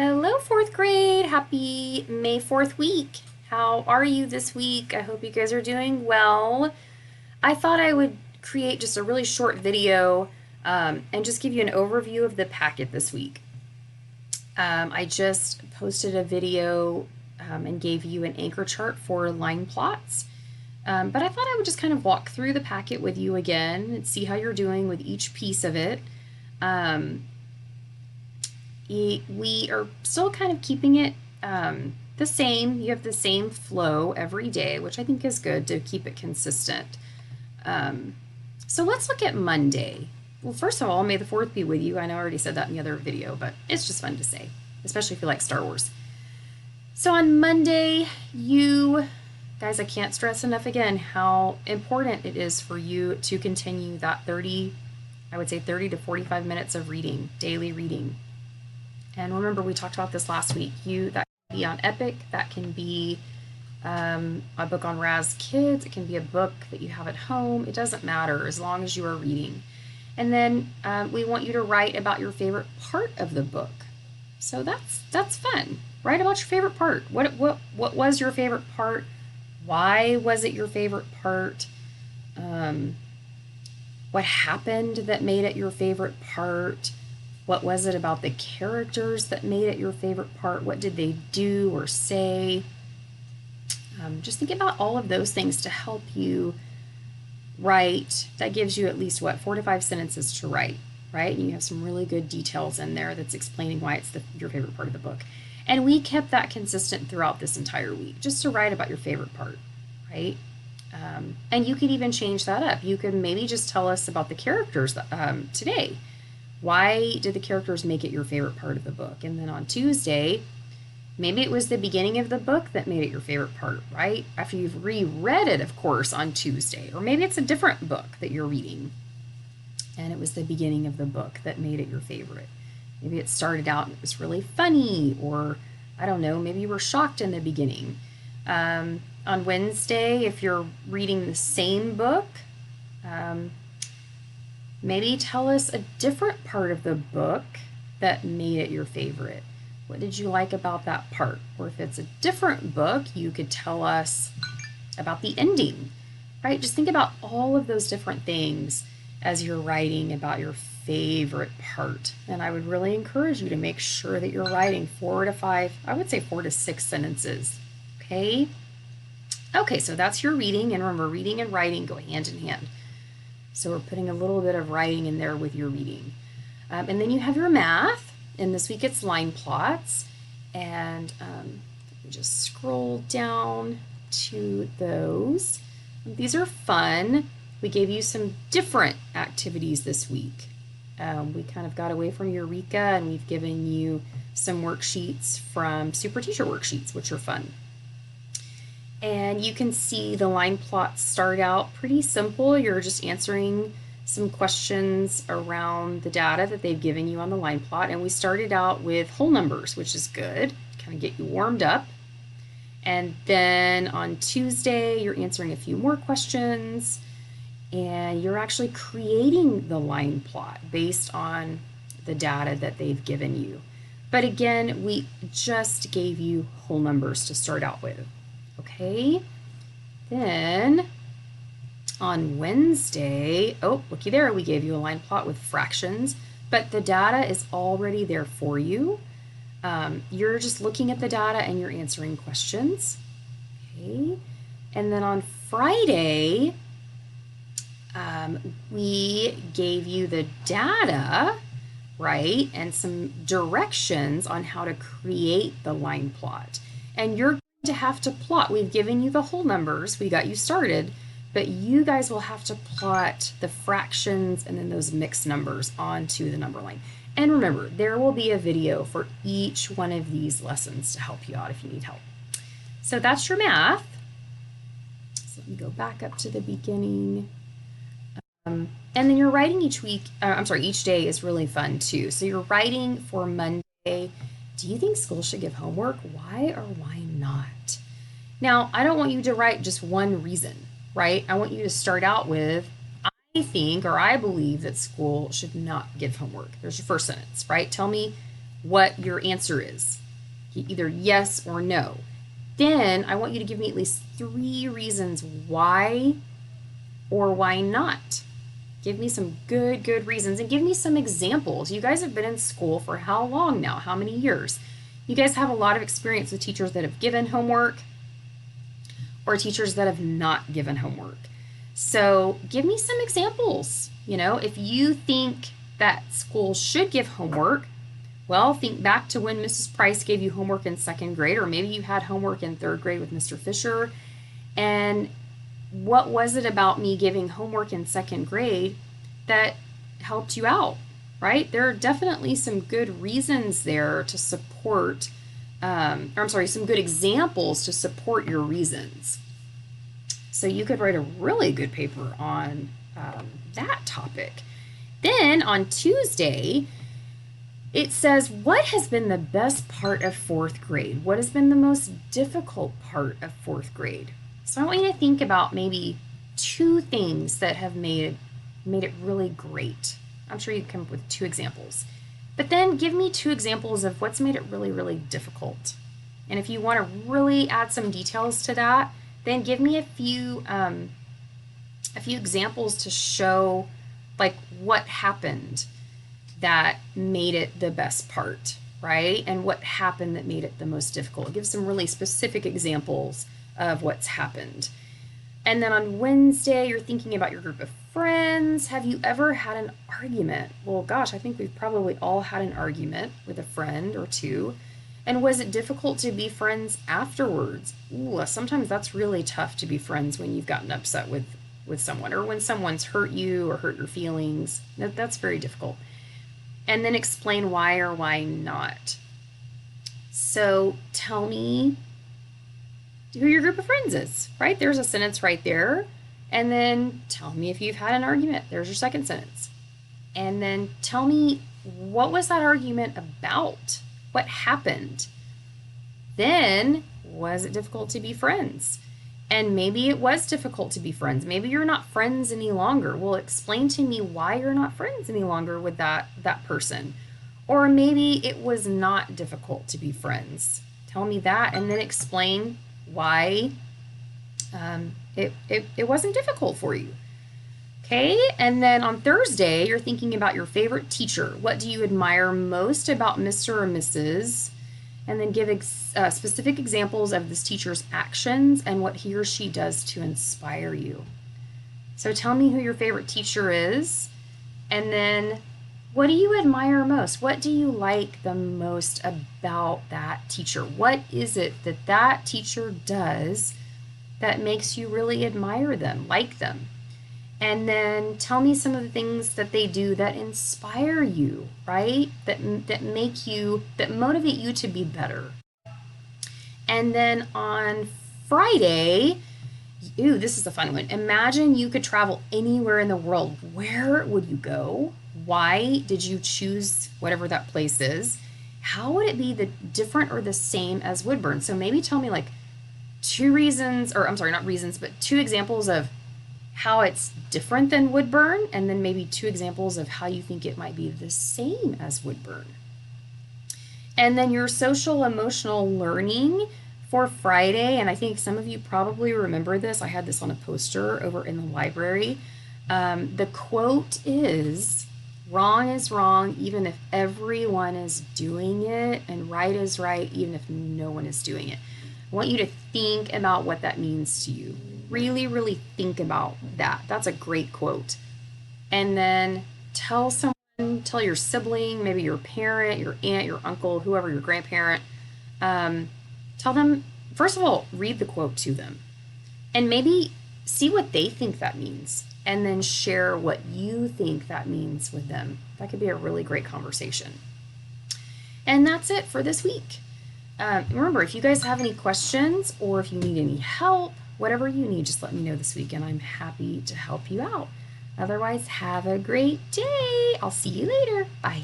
Hello, fourth grade. Happy May 4th week. How are you this week? I hope you guys are doing well. I thought I would create just a really short video and just give you an overview of the packet this week. I just posted a video and gave you an anchor chart for line plots. But I thought I would just kind of walk through the packet with you again and see how you're doing with each piece of it. We are still kind of keeping it the same. You have the same flow every day, which I think is good to keep it consistent. So let's look at Monday. Well, first of all, may the 4th be with you. I know I already said that in the other video, but it's just fun to say, especially if you like Star Wars. So on Monday, guys, I can't stress enough again how important it is for you to continue that 30 to 45 minutes of reading, daily reading. And remember, we talked about this last week. That can be on Epic, that can be a book on Raz Kids, it can be a book that you have at home. It doesn't matter as long as you are reading. And then we want you to write about your favorite part of the book. So that's fun. Write about your favorite part. What was your favorite part? Why was it your favorite part? What happened that made it your favorite part? What was it about the characters that made it your favorite part? What did they do or say? Just think about all of those things to help you write. That gives you at least, 4 to 5 sentences to write, right? And you have some really good details in there that's explaining why it's your favorite part of the book. And we kept that consistent throughout this entire week, just to write about your favorite part, right? And you could even change that up. You could maybe just tell us about the characters today. Why did the characters make it your favorite part of the book? And then on Tuesday, maybe it was the beginning of the book that made it your favorite part, right? After you've reread it, of course, on Tuesday. Or maybe it's a different book that you're reading, and it was the beginning of the book that made it your favorite. Maybe it started out and it was really funny, or I don't know, maybe you were shocked in the beginning. On Wednesday, if you're reading the same book, maybe tell us a different part of the book that made it your favorite. What did you like about that part? Or if it's a different book, you could tell us about the ending, right? Just think about all of those different things as you're writing about your favorite part. And I would really encourage you to make sure that you're writing 4 to 5, I would say 4 to 6 sentences, okay? Okay, so that's your reading, and remember, reading and writing go hand in hand. So we're putting a little bit of writing in there with your reading. And then you have your math, and this week it's line plots. And just scroll down to those. These are fun. We gave you some different activities this week. We kind of got away from Eureka, and we've given you some worksheets from Super Teacher Worksheets, which are fun. And you can see the line plots start out pretty simple. You're just answering some questions around the data that they've given you on the line plot. And we started out with whole numbers, which is good, kind of get you warmed up. And then on Tuesday, you're answering a few more questions, and you're actually creating the line plot based on the data that they've given you. But again, we just gave you whole numbers to start out with. Okay, then on Wednesday, oh, looky there, we gave you a line plot with fractions, but the data is already there for you. You're just looking at the data and you're answering questions. Okay, and then on Friday, we gave you the data, right, and some directions on how to create the line plot. And you're to have to plot. We've given you the whole numbers, we got you started, but you guys will have to plot the fractions and then those mixed numbers onto the number line. And remember, there will be a video for each one of these lessons to help you out if you need help. So that's your math. So let me go back up to the beginning. And then you're writing each day is really fun too. So you're writing for Monday. Do you think school should give homework? Why or why not? Now, I don't want you to write just one reason, right? I want you to start out with, I think or I believe that school should not give homework. There's your first sentence, right? Tell me what your answer is, either yes or no. Then I want you to give me at least 3 reasons why or why not. Give me some good reasons and give me some examples. You guys have been in school for how long now? How many years? You guys have a lot of experience with teachers that have given homework or teachers that have not given homework. So give me some examples. If you think that school should give homework, well, think back to when Mrs. Price gave you homework in 2nd grade, or maybe you had homework in 3rd grade with Mr. Fisher. And what was it about me giving homework in 2nd grade that helped you out, right? There are definitely some good reasons there to support, some good examples to support your reasons. So you could write a really good paper on that topic. Then on Tuesday, it says, what has been the best part of 4th grade? What has been the most difficult part of 4th grade? So I want you to think about maybe 2 things that have made it really great. I'm sure you can come up with 2 examples. But then give me 2 examples of what's made it really difficult. And if you want to really add some details to that, then give me a few examples to show like what happened that made it the best part, right? And what happened that made it the most difficult. Give some really specific examples of what's happened. And then on Wednesday, you're thinking about your group of friends. Have you ever had an argument? Well, gosh, I think we've probably all had an argument with a friend or 2. And was it difficult to be friends afterwards? Ooh, sometimes that's really tough to be friends when you've gotten upset with someone, or when someone's hurt you or hurt your feelings. That's very difficult. And then explain why or why not. So tell me who your group of friends is, right? There's a sentence right there. And then tell me if you've had an argument. There's your second sentence. And then tell me, what was that argument about? What happened? Then, was it difficult to be friends? And maybe it was difficult to be friends. Maybe you're not friends any longer. Well, explain to me why you're not friends any longer with that person. Or maybe it was not difficult to be friends. Tell me that, and then explain why it wasn't difficult for you. Okay, and then on Thursday, you're thinking about your favorite teacher. What do you admire most about Mr. or Mrs.? And then give specific examples of this teacher's actions and what he or she does to inspire you. So tell me who your favorite teacher is, and then what do you admire most? What do you like the most about that teacher? What is it that teacher does that makes you really admire them, like them? And then tell me some of the things that they do that inspire you, right? That motivate you to be better. And then on Friday, this is a fun one. Imagine you could travel anywhere in the world. Where would you go? Why did you choose whatever that place is? How would it be different or the same as Woodburn? So maybe tell me like 2 reasons, or I'm sorry, not reasons, but 2 examples of how it's different than Woodburn, and then maybe 2 examples of how you think it might be the same as Woodburn. And then your social emotional learning for Friday, and I think some of you probably remember this. I had this on a poster over in the library. The quote is, "Wrong is wrong even if everyone is doing it, and right is right even if no one is doing it." I want you to think about what that means to you. Really think about that. That's a great quote. And then tell your sibling, maybe your parent, your aunt, your uncle, whoever, your grandparent, tell them, first of all, read the quote to them and maybe see what they think that means, and then share what you think that means with them. That could be a really great conversation. And that's it for this week. Remember, if you guys have any questions or if you need any help, whatever you need, just let me know this week and I'm happy to help you out. Otherwise, have a great day. I'll see you later. Bye.